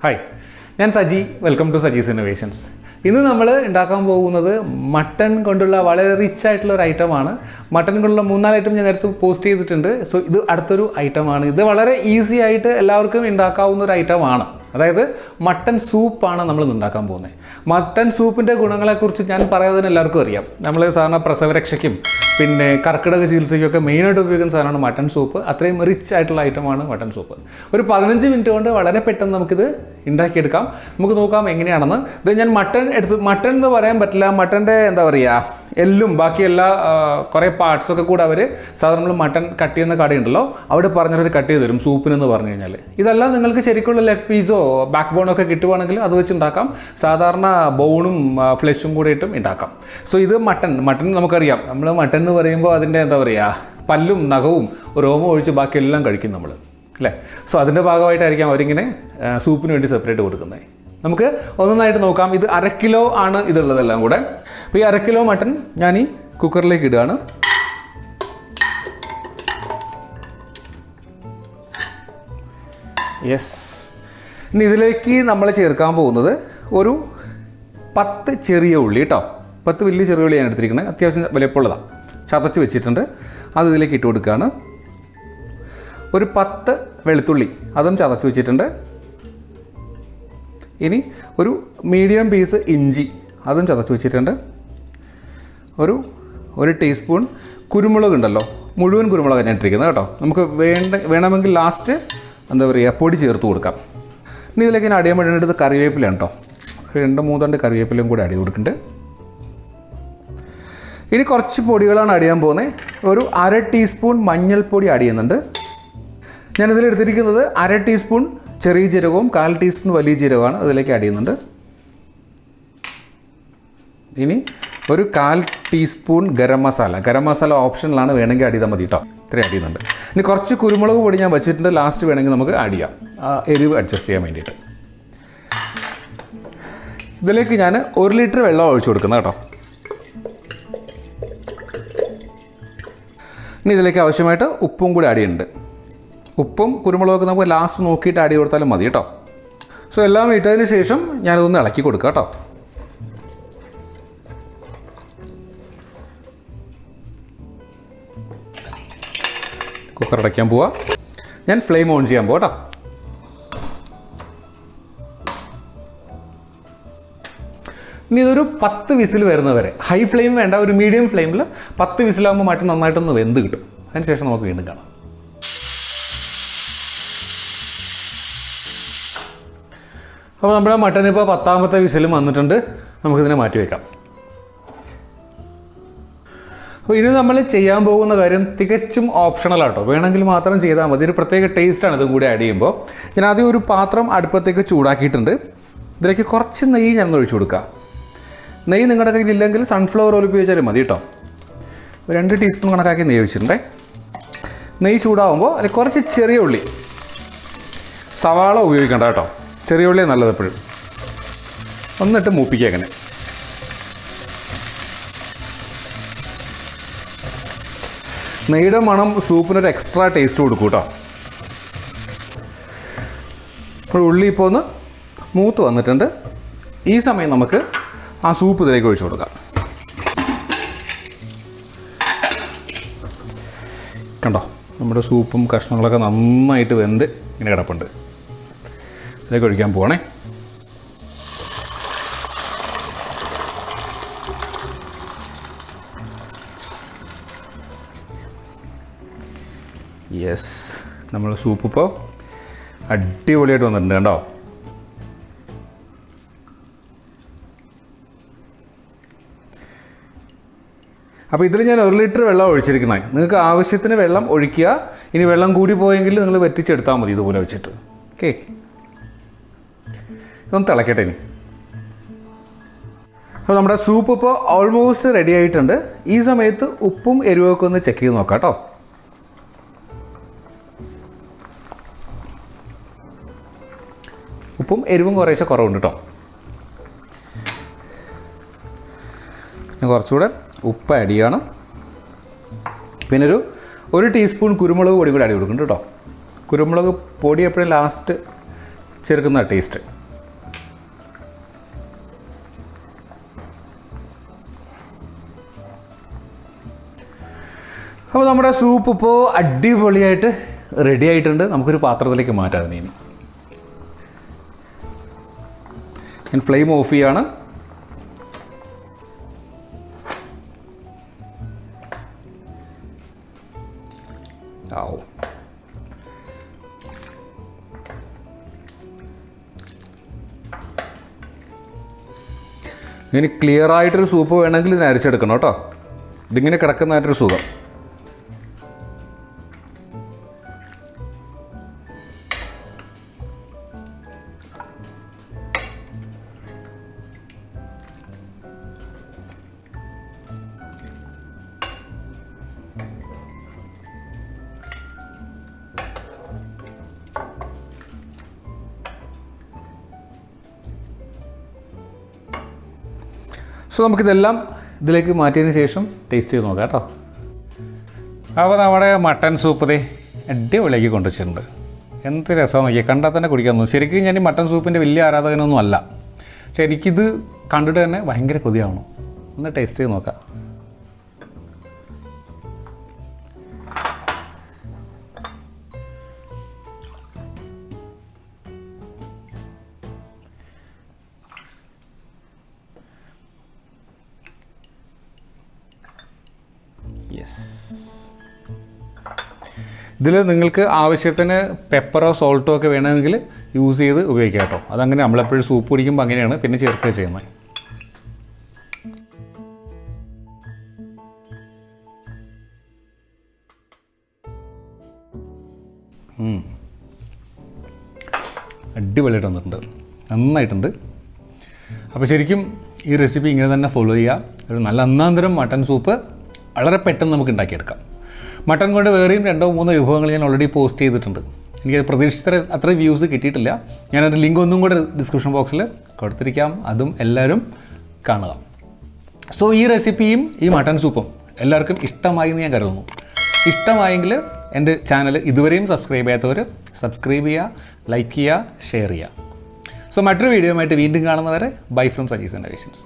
Hi, ഞാൻ Saji. Welcome to Saji's innovations. ഇന്ന് നമ്മൾ ഉണ്ടാക്കാൻ പോകുന്നത് മട്ടൺ കൊണ്ടുള്ള വളരെ റിച്ച് ആയിട്ടുള്ള ഒരു ഐറ്റമാണ്. മട്ടൺ കൊണ്ടുള്ള 3-4 ഐറ്റം ഞാൻ നേരത്തെ പോസ്റ്റ് ചെയ്തിട്ടുണ്ട്. സോ ഇത് അടുത്തൊരു ഐറ്റമാണ്. ഇത് വളരെ ഈസി ആയിട്ട് എല്ലാവർക്കും ഉണ്ടാക്കാവുന്ന ഒരു ഐറ്റമാണ്. അതായത് മട്ടൺ സൂപ്പാണ് നമ്മൾ ഉണ്ടാക്കാൻ പോകുന്നത്. മട്ടൺ സൂപ്പിൻ്റെ ഗുണങ്ങളെക്കുറിച്ച് ഞാൻ പറയാതെ എല്ലാവർക്കും അറിയാം. നമ്മൾ സാധാരണ പ്രസവരക്ഷയ്ക്കും പിന്നെ കർക്കിടക ചികിത്സയ്ക്കൊക്കെ മെയിനായിട്ട് ഉപയോഗിക്കുന്ന സാധനമാണ് മട്ടൺ സൂപ്പ്. അത്രയും റിച്ച് ആയിട്ടുള്ള ഐറ്റമാണ് മട്ടൺ സൂപ്പ്. ഒരു 15 മിനിറ്റ് കൊണ്ട് വളരെ പെട്ടെന്ന് നമുക്കിത് ഉണ്ടാക്കിയെടുക്കാം. നമുക്ക് നോക്കാം എങ്ങനെയാണെന്ന്. ഇത് ഞാൻ മട്ടൺ എന്ന് പറയാൻ പറ്റില്ല. മട്ടൻ്റെ എന്താ പറയുക, എല്ലും ബാക്കി എല്ലാ കുറേ പാർട്സൊക്കെ കൂടെ അവർ സാധാരണ നമ്മൾ മട്ടൺ കട്ട് ചെയ്യുന്ന കടയുണ്ടല്ലോ, അവിടെ പറഞ്ഞവർ കട്ട് ചെയ്ത് തരും സൂപ്പിനെന്ന് പറഞ്ഞു കഴിഞ്ഞാൽ. ഇതെല്ലാം നിങ്ങൾക്ക് ശരിക്കുള്ള ലെഗ് പീസോ ബാക്ക് ബോണൊക്കെ കിട്ടുവാണെങ്കിൽ അത് വെച്ച് ഉണ്ടാക്കാം. സാധാരണ ബോണും ഫ്ലഷും കൂടെ ഇട്ടും ഉണ്ടാക്കാം. സോ ഇത് മട്ടൺ നമുക്കറിയാം. നമ്മൾ മട്ടൺ എന്ന് പറയുമ്പോൾ അതിൻ്റെ എന്താ പറയുക, പല്ലും നഖവും രോമവും ഒഴിച്ച് ബാക്കി എല്ലാം കഴിക്കും നമ്മൾ, അല്ലേ? സോ അതിൻ്റെ ഭാഗമായിട്ടായിരിക്കാം അവരിങ്ങനെ സൂപ്പിന് വേണ്ടി സെപ്പറേറ്റ് കൊടുക്കുന്നത്. നമുക്ക് ഒന്നൊന്നായിട്ട് നോക്കാം. ഇത് 1/2 കിലോ ആണ് ഇതുള്ളതെല്ലാം കൂടെ. അപ്പോൾ ഈ 1/2 കിലോ മട്ടൺ ഞാൻ ഈ കുക്കറിലേക്ക് ഇടുകയാണ്. യെസ്. ഇനി ഇതിലേക്ക് നമ്മൾ ചേർക്കാൻ പോകുന്നത് ഒരു 10 ചെറിയ ഉള്ളി കേട്ടോ. 10 വലിയ ചെറിയ ഉള്ളി ഞാൻ എടുത്തിരിക്കുന്നത്. അത്യാവശ്യം വലിപ്പമുള്ളതാണ്. ചതച്ച് വെച്ചിട്ടുണ്ട്. അത് ഇതിലേക്ക് ഇട്ട് കൊടുക്കുകയാണ്. ഒരു 10 വെളുത്തുള്ളി അതും ചതച്ച് വെച്ചിട്ടുണ്ട്. ഇനി ഒരു മീഡിയം പീസ് ഇഞ്ചി അതും ചതച്ച് വെച്ചിട്ടുണ്ട്. ഒരു ടീസ്പൂൺ കുരുമുളക് ഉണ്ടല്ലോ, മുഴുവൻ കുരുമുളക് ഞാൻ ഇട്ടിരിക്കുന്നത് കേട്ടോ. നമുക്ക് വേണമെങ്കിൽ ലാസ്റ്റ് എന്താ പറയുക പൊടി ചേർത്ത് കൊടുക്കാം. ഇനി ഇതിലേക്ക് ഞാൻ അടിയാൻ വേണ്ടി എടുത്ത് കറിവേപ്പിലാണ് കേട്ടോ. 2-3 തണ്ട് കറിവേപ്പിലയും കൂടി അടി കൊടുക്കുന്നുണ്ട്. ഇനി കുറച്ച് പൊടികളാണ് അടിയാൻ പോകുന്നത്. ഒരു 1/2 ടീസ്പൂൺ മഞ്ഞൾപ്പൊടി ആഡ് ചെയ്യുന്നുണ്ട്. ഞാനിതിലെടുത്തിരിക്കുന്നത് 1/2 ടീസ്പൂൺ ചെറിയ ജീരകവും 1/4 ടീസ്പൂൺ വലിയ ജീരകമാണ് അതിലേക്ക് ആഡ് ചെയ്യുന്നുണ്ട്. ഇനി ഒരു 1/4 ടീസ്പൂൺ ഗരം മസാല ഓപ്ഷനിലാണ്, വേണമെങ്കിൽ ആഡ് ചെയ്താൽ മതി കേട്ടോ. ഇത്രയും ആഡ് ചെയ്യുന്നുണ്ട്. ഇനി കുറച്ച് കുരുമുളക് പൊടി ഞാൻ വെച്ചിട്ടുണ്ട്. ലാസ്റ്റ് വേണമെങ്കിൽ നമുക്ക് ആഡ് ചെയ്യാം, എരിവ് അഡ്ജസ്റ്റ് ചെയ്യാൻ വേണ്ടിയിട്ട്. ഇതിലേക്ക് ഞാൻ 1 ലിറ്റർ വെള്ളം ഒഴിച്ചു കൊടുക്കുന്നത് കേട്ടോ. ഇനി ഇതിലേക്ക് ആവശ്യമായിട്ട് ഉപ്പും കൂടി ആഡ് ചെയ്യുന്നുണ്ട്. ഉപ്പും കുരുമുളകൊക്കെ നമുക്ക് ലാസ്റ്റ് നോക്കിയിട്ട് ആഡ് ചെയ്ത് കൊടുത്താലും മതി കേട്ടോ. സോ എല്ലാം ഇട്ടതിന് ശേഷം ഞാനിതൊന്ന് ഇളക്കി കൊടുക്കാം കേട്ടോ. കുക്കർ അടയ്ക്കാൻ പോവാം. ഞാൻ ഫ്ലെയിം ഓൺ ചെയ്യാൻ പോവാം കേട്ടോ. ഇനി ഇതൊരു 10 വിസിൽ വരുന്നവരെ, ഹൈ ഫ്ലെയിം വേണ്ട, ഒരു മീഡിയം ഫ്ലെയിമിൽ 10 വിസിലാകുമ്പോൾ മട്ടൻ നന്നായിട്ടൊന്ന് വെന്ത് കിട്ടും. അതിന് ശേഷം നമുക്ക് വീണ്ടും കാണാം. അപ്പോൾ നമ്മുടെ മട്ടൻ ഇപ്പോൾ 10ാമത്തെ വിസിലും വന്നിട്ടുണ്ട്. നമുക്കിതിനെ മാറ്റി വയ്ക്കാം. അപ്പോൾ ഇനി നമ്മൾ ചെയ്യാൻ പോകുന്ന കാര്യം തികച്ചും ഓപ്ഷണലാട്ടോ. വേണമെങ്കിൽ മാത്രം ചെയ്താൽ മതി. ഒരു പ്രത്യേക ടേസ്റ്റാണ് ഇതും കൂടി ആഡ് ചെയ്യുമ്പോൾ. ഞാൻ ആദ്യം ഒരു പാത്രം അടുപ്പത്തേക്ക് ചൂടാക്കിയിട്ടുണ്ട്. ഇതിലേക്ക് കുറച്ച് നെയ്യ് ഞാനൊന്ന് ഒഴിച്ചു കൊടുക്കുക. നെയ്യ് നിങ്ങളുടെ കയ്യിൽ ഇല്ലെങ്കിൽ സൺഫ്ലവർ ഓയിൽ ഉപയോഗിച്ചാലും മതി കേട്ടോ. 2 ടീസ്പൂൺ കണക്കാക്കി നെയ്യ് ഒഴിച്ചിട്ടുണ്ടേ. നെയ്യ് ചൂടാകുമ്പോൾ അതിൽ കുറച്ച് ചെറിയ ഉള്ളി, സവാള ഉപയോഗിക്കേണ്ട കേട്ടോ, ചെറിയ ഉള്ളിയാണ് നല്ലത് എപ്പോഴും. ഒന്നിട്ട് മൂപ്പിക്കുക. അങ്ങനെ നെയ്യുടെ മണം സൂപ്പിനൊരു എക്സ്ട്രാ ടേസ്റ്റ് കൊടുക്കും കേട്ടോ. അപ്പോൾ ഉള്ളി ഇപ്പോൾ ഒന്ന് മൂത്ത് വന്നിട്ടുണ്ട്. ഈ സമയം നമുക്ക് ആ സൂപ്പ് ഇതിലേക്ക് ഒഴിച്ചു കൊടുക്കാം. കണ്ടോ, നമ്മുടെ സൂപ്പും കഷ്ണങ്ങളൊക്കെ നന്നായിട്ട് വെന്ത് ഇങ്ങനെ കിടപ്പുണ്ട്. ഇതിലേക്ക് ഒഴിക്കാൻ പോവാണേ. യെസ്, നമ്മൾ സൂപ്പ് ഇപ്പോൾ അടിപൊളിയായിട്ട് വന്നിട്ടുണ്ട് കണ്ടോ. അപ്പോൾ ഇതിൽ ഞാൻ 1 ലിറ്റർ വെള്ളം ഒഴിച്ചിരിക്കുന്നത്. നിങ്ങൾക്ക് ആവശ്യത്തിന് വെള്ളം ഒഴിക്കുക. ഇനി വെള്ളം കൂടി പോയെങ്കിൽ നിങ്ങൾ വറ്റിച്ചെടുത്താൽ മതി ഇതുപോലെ വെച്ചിട്ട്. ഓക്കെ, ഇതൊന്ന് തിളക്കട്ടെ ഇനി. അപ്പോൾ നമ്മുടെ സൂപ്പ് ഇപ്പോൾ ഓൾമോസ്റ്റ് റെഡി ആയിട്ടുണ്ട്. ഈ സമയത്ത് ഉപ്പും എരിവൊക്കെ ഒന്ന് ചെക്ക് ചെയ്ത് നോക്കാം കേട്ടോ. ഉപ്പും എരിവും കുറേശ്ശെ കുറവുണ്ട് കേട്ടോ. ഞാൻ കുറച്ചുകൂടെ ഉപ്പ് ആഡ് ചെയ്യണം. പിന്നെ ഒരു ടീസ്പൂൺ കുരുമുളക് പൊടി കൂടി ആഡ് കൊടുക്കുന്നുണ്ട് കേട്ടോ. കുരുമുളക് പൊടി എപ്പോഴും ലാസ്റ്റ് ചേർക്കുന്ന ടേസ്റ്റ്. അപ്പോൾ നമ്മുടെ സൂപ്പ് ഇപ്പോൾ അടിപൊളിയായിട്ട് റെഡി ആയിട്ടുണ്ട്. നമുക്കൊരു പാത്രത്തിലേക്ക് മാറ്റാം. ഇനി ഞാൻ ഫ്ലെയിം ഓഫ് ചെയ്യാണ്. ഇനി ക്ലിയർ ആയിട്ടൊരു സൂപ്പ് വേണമെങ്കിൽ ഇതിന് അരച്ചെടുക്കണം കേട്ടോ. ഇതിങ്ങനെ കിടക്കുന്നതായിട്ടൊരു സുഖം. സോ നമുക്കിതെല്ലാം ഇതിലേക്ക് മാറ്റിയതിന് ശേഷം ടേസ്റ്റ് ചെയ്ത് നോക്കാം കേട്ടോ. അപ്പോൾ നമ്മുടെ മട്ടൻ സൂപ്പ് ദേ അടിപൊളിയാക്കി കൊണ്ടുവച്ചിട്ടുണ്ട്. എന്ത് രസമാണ് നോക്കിയാൽ, കണ്ടാൽ തന്നെ കുടിക്കാൻ തോന്നും. ശരിക്കും ഞാൻ ഈ മട്ടൻ സൂപ്പിൻ്റെ വലിയ ആരാധകനൊന്നും അല്ല, പക്ഷെ എനിക്കിത് കണ്ടിട്ട് തന്നെ ഭയങ്കര കൊതിയാവണം. ഒന്ന് ടേസ്റ്റ് ചെയ്ത് നോക്കാം. ഇതിൽ നിങ്ങൾക്ക് ആവശ്യത്തിന് പെപ്പറോ സോൾട്ടോ ഒക്കെ വേണമെങ്കിൽ യൂസ് ചെയ്ത് ഉപയോഗിക്കാം കേട്ടോ. അതങ്ങനെ നമ്മളെപ്പോഴും സൂപ്പ് കുടിക്കുമ്പോൾ അങ്ങനെയാണ് പിന്നെ ചേർക്കുക ചെയ്യുന്നത്. അടിപൊളിയായിട്ട് വന്നിട്ടുണ്ട്, നന്നായിട്ടുണ്ട്. അപ്പോൾ ശരിക്കും ഈ റെസിപ്പി ഇങ്ങനെ തന്നെ ഫോളോ ചെയ്യുക. ഒരു നല്ല ഒന്നാന്തരം മട്ടൻ സൂപ്പ് വളരെ പെട്ടെന്ന് നമുക്ക് ഉണ്ടാക്കിയെടുക്കാം. മട്ടൻ കൊണ്ട് വേറെയും 2-3 വിഭവങ്ങൾ ഞാൻ ഓൾറെഡി പോസ്റ്റ് ചെയ്തിട്ടുണ്ട്. എനിക്ക് പ്രതീക്ഷിച്ച അത്ര വ്യൂസ് കിട്ടിയിട്ടില്ല. ഞാനൊരു ലിങ്ക് ഒന്നും കൂടെ ഡിസ്ക്രിപ്ഷൻ ബോക്സിൽ കൊടുത്തിരിക്കാം, അതും എല്ലാവരും കാണുക. സോ ഈ റെസിപ്പിയും ഈ മട്ടൻ സൂപ്പും എല്ലാവർക്കും ഇഷ്ടമായി എന്ന് ഞാൻ കരുതുന്നു. ഇഷ്ടമായെങ്കിൽ എൻ്റെ ചാനൽ ഇതുവരെയും സബ്സ്ക്രൈബ് ചെയ്യാത്തവർ സബ്സ്ക്രൈബ് ചെയ്യുക, ലൈക്ക് ചെയ്യുക, ഷെയർ ചെയ്യുക. സോ മറ്റൊരു വീഡിയോ ആയിട്ട് വീണ്ടും കാണുന്നവരെ ബൈ ഫ്രം സജീസ് ഇന്നോവേഷൻസ്.